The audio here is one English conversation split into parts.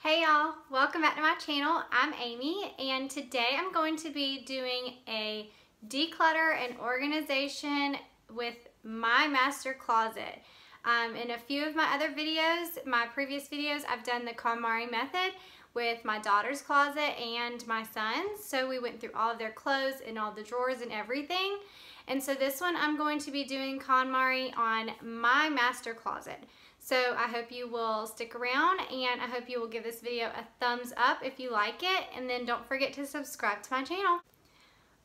Hey y'all, welcome back to my channel. I'm Amy and today I'm going to be doing a declutter and organization with my master closet. In a few of my other videos, my previous videos, I've done the Konmari method with my daughter's closet and my son's. So we went through all of their clothes and all the drawers and everything. And so this one I'm going to be doing Konmari on my master closet. So I hope you will stick around and I hope you will give this video a thumbs up if you like it, and then don't forget to subscribe to my channel.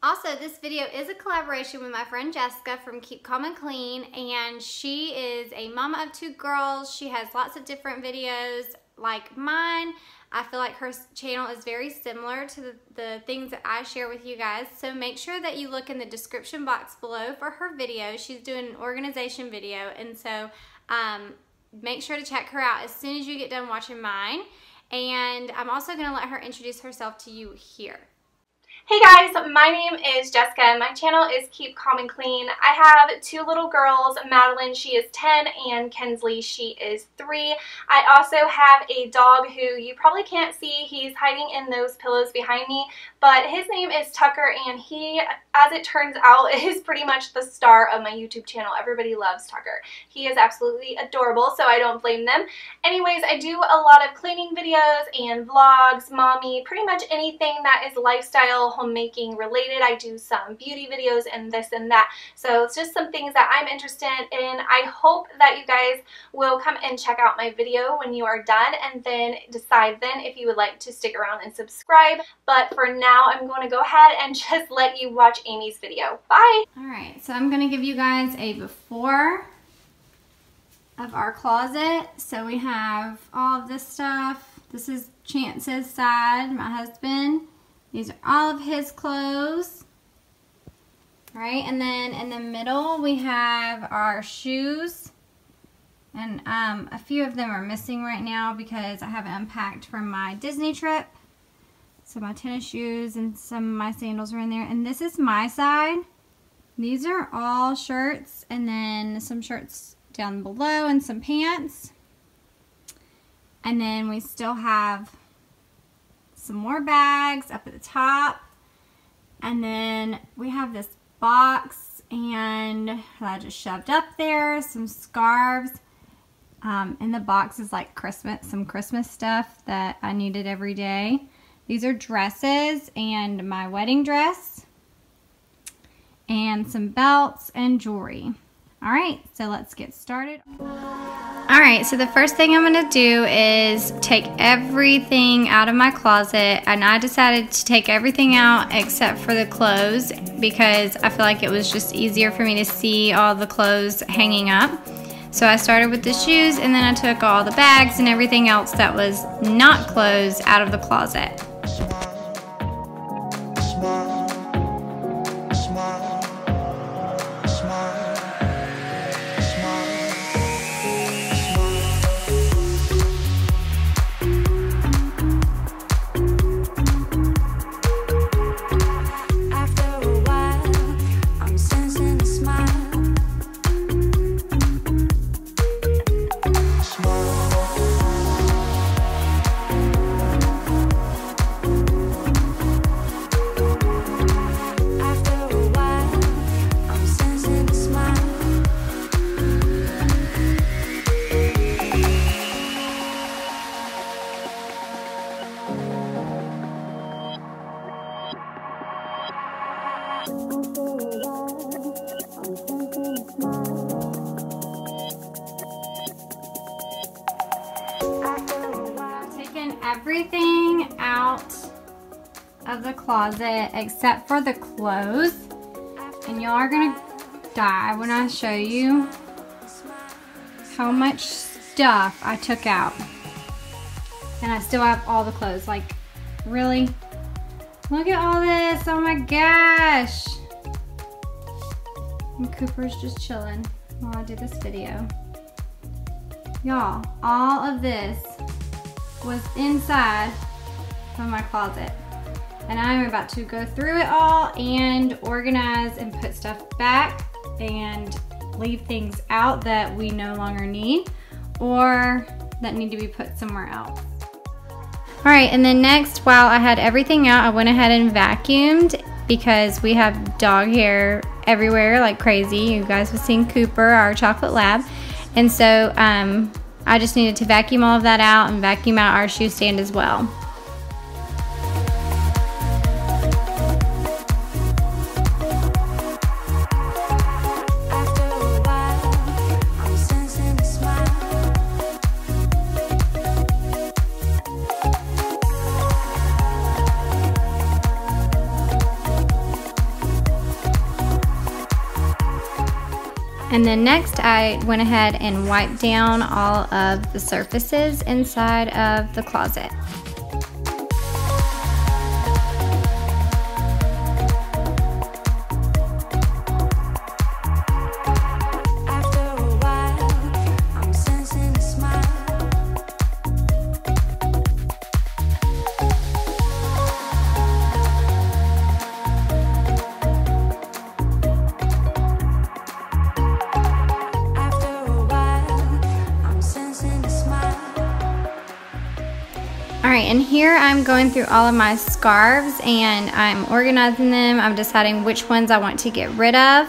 Also, this video is a collaboration with my friend Jessica from Keep Calm and Clean, and she is a mama of 2 girls. She has lots of different videos like mine. I feel like her channel is very similar to the things that I share with you guys. So make sure that you look in the description box below for her video. She's doing an organization video, and so make sure to check her out as soon as you get done watching mine. And I'm also going to let her introduce herself to you here. Hey guys, my name is Jessica and my channel is Keep Calm and Clean. I have 2 little girls, Madeline, she is 10, and Kinsley, she is 3. I also have a dog who you probably can't see. He's hiding in those pillows behind me, but his name is Tucker, and he, as it turns out, is pretty much the star of my YouTube channel. Everybody loves Tucker. He is absolutely adorable, so I don't blame them. Anyways, I do a lot of cleaning videos and vlogs, mommy, pretty much anything that is lifestyle, homemaking related. I do some beauty videos and this and that. So it's just some things that I'm interested in. I hope that you guys will come and check out my video when you are done, and then decide then if you would like to stick around and subscribe. But for now, I'm going to go ahead and just let you watch Amy's video. Bye! Alright, so I'm going to give you guys a before of our closet. So we have all of this stuff. This is Chance's side, my husband. These are all of his clothes. All right, and then in the middle we have our shoes. And a few of them are missing right now because I haven't unpacked from my Disney trip. So my tennis shoes and some of my sandals are in there. And this is my side. These are all shirts, and then some shirts down below and some pants. And then we still have some more bags up at the top, and then we have this box and that I just shoved up there, some scarves. In the box is like some Christmas stuff that I needed every day. These are dresses and my wedding dress, and some belts and jewelry. Alright, so let's get started. Alright, so the first thing I'm going to do is take everything out of my closet, and I decided to take everything out except for the clothes because I feel like it was just easier for me to see all the clothes hanging up. So I started with the shoes, and then I took all the bags and everything else that was not clothes out of the closet. Everything out of the closet except for the clothes, and y'all are gonna die when I show you how much stuff I took out. And I still have all the clothes. Like, really? Look at all this. Oh my gosh. And Cooper's just chilling while I do this video. Y'all, all of this was inside of my closet, and I'm about to go through it all and organize and put stuff back and leave things out that we no longer need or that need to be put somewhere else. All right, and then next, while I had everything out, I went ahead and vacuumed because we have dog hair everywhere like crazy. You guys have seen Cooper, our chocolate lab. And so I just needed to vacuum all of that out and vacuum out our shoe stand as well. And then next I went ahead and wiped down all of the surfaces inside of the closet. Alright, and here I'm going through all of my scarves and I'm organizing them. I'm deciding which ones I want to get rid of,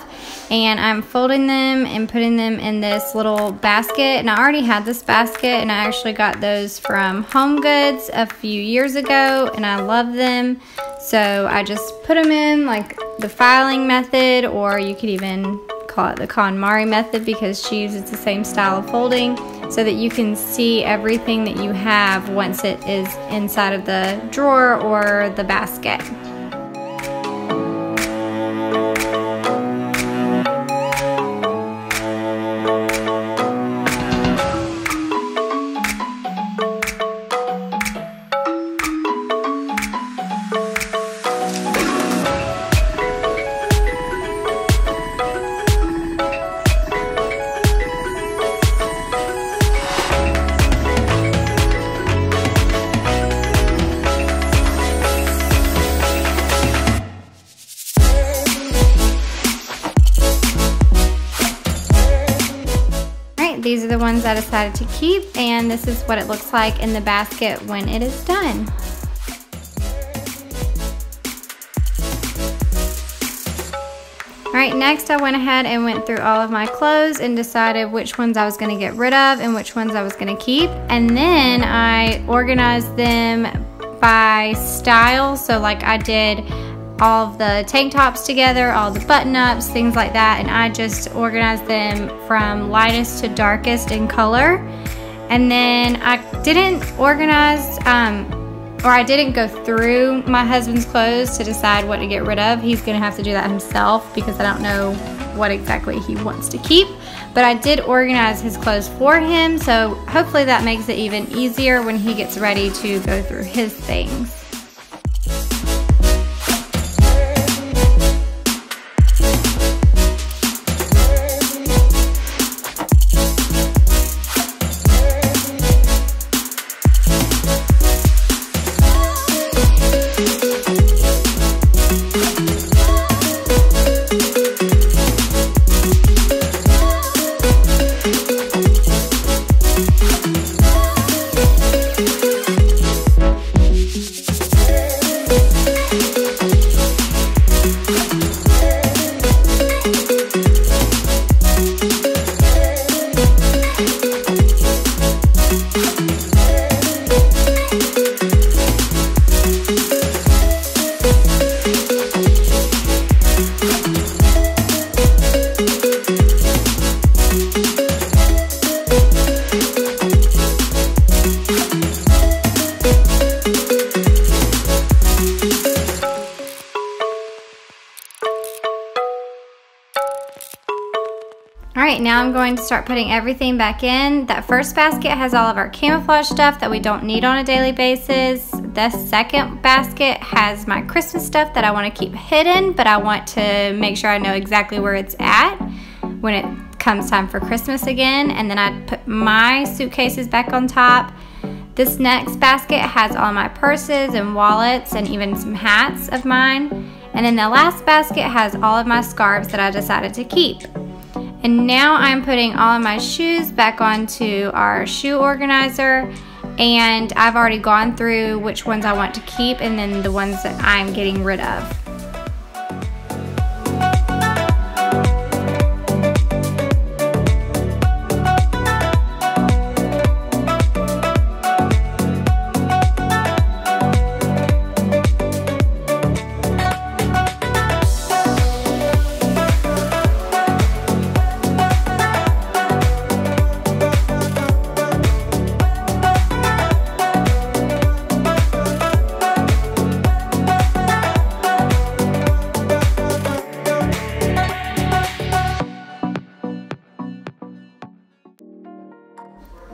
and I'm folding them and putting them in this little basket. And I already had this basket, and I actually got those from Home Goods a few years ago, and I love them. So I just put them in like the filing method, or you could even call it the Konmari method because she uses the same style of folding, so that you can see everything that you have once it is inside of the drawer or the basket. These are the ones I decided to keep, and this is what it looks like in the basket when it is done. Alright, next I went ahead and went through all of my clothes and decided which ones I was going to get rid of and which ones I was going to keep. And then I organized them by style, so like I did all of the tank tops together, all the button-ups, things like that, and I just organized them from lightest to darkest in color. And then I didn't organize, or I didn't go through my husband's clothes to decide what to get rid of. He's gonna have to do that himself because I don't know what exactly he wants to keep. But I did organize his clothes for him, so hopefully that makes it even easier when he gets ready to go through his things. Alright, now I'm going to start putting everything back in. That first basket has all of our camouflage stuff that we don't need on a daily basis. The second basket has my Christmas stuff that I want to keep hidden, but I want to make sure I know exactly where it's at when it comes time for Christmas again. And then I put my suitcases back on top. This next basket has all my purses and wallets and even some hats of mine. And then the last basket has all of my scarves that I decided to keep. And now I'm putting all of my shoes back onto our shoe organizer. and I've already gone through which ones I want to keep and then the ones that I'm getting rid of.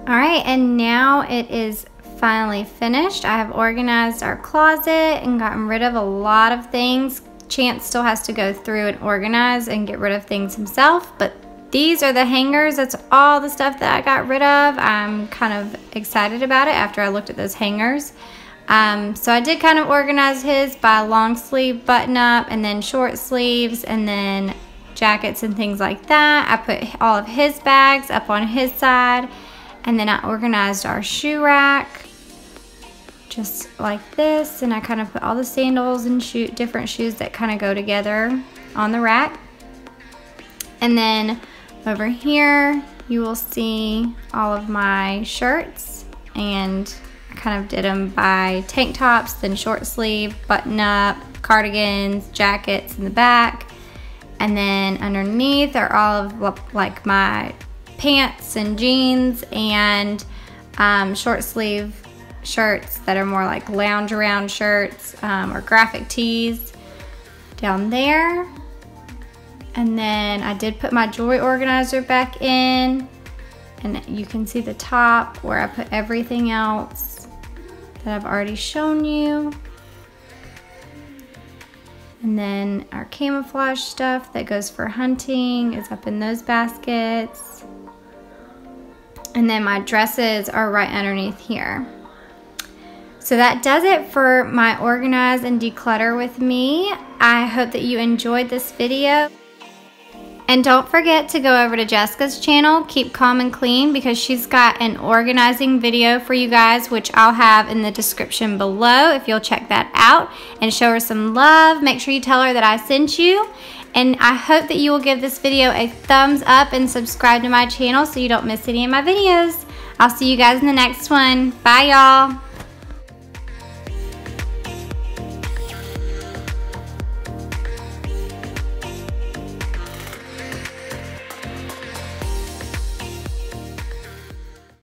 Alright, and now it is finally finished. I have organized our closet and gotten rid of a lot of things. Chance still has to go through and organize and get rid of things himself, but these are the hangers. That's all the stuff that I got rid of. I'm kind of excited about it after I looked at those hangers. So I did kind of organize his by long sleeve button up and then short sleeves and then jackets and things like that. I put all of his bags up on his side. And then I organized our shoe rack just like this, and I kind of put all the sandals and different shoes that kind of go together on the rack. And then over here you will see all of my shirts, and I kind of did them by tank tops, then short sleeve, button up, cardigans, jackets in the back. And then underneath are all of like my pants and jeans and short sleeve shirts that are more like lounge around shirts or graphic tees down there. And then I did put my jewelry organizer back in, and you can see the top where I put everything else that I've already shown you. And then our camouflage stuff that goes for hunting is up in those baskets. And then my dresses are right underneath here. So that does it for my organize and declutter with me. I hope that you enjoyed this video. And don't forget to go over to Jessica's channel, Keep Calm and Clean, because she's got an organizing video for you guys, which I'll have in the description below if you'll check that out and show her some love. Make sure you tell her that I sent you. And I hope that you will give this video a thumbs up and subscribe to my channel so you don't miss any of my videos. I'll see you guys in the next one. Bye, y'all.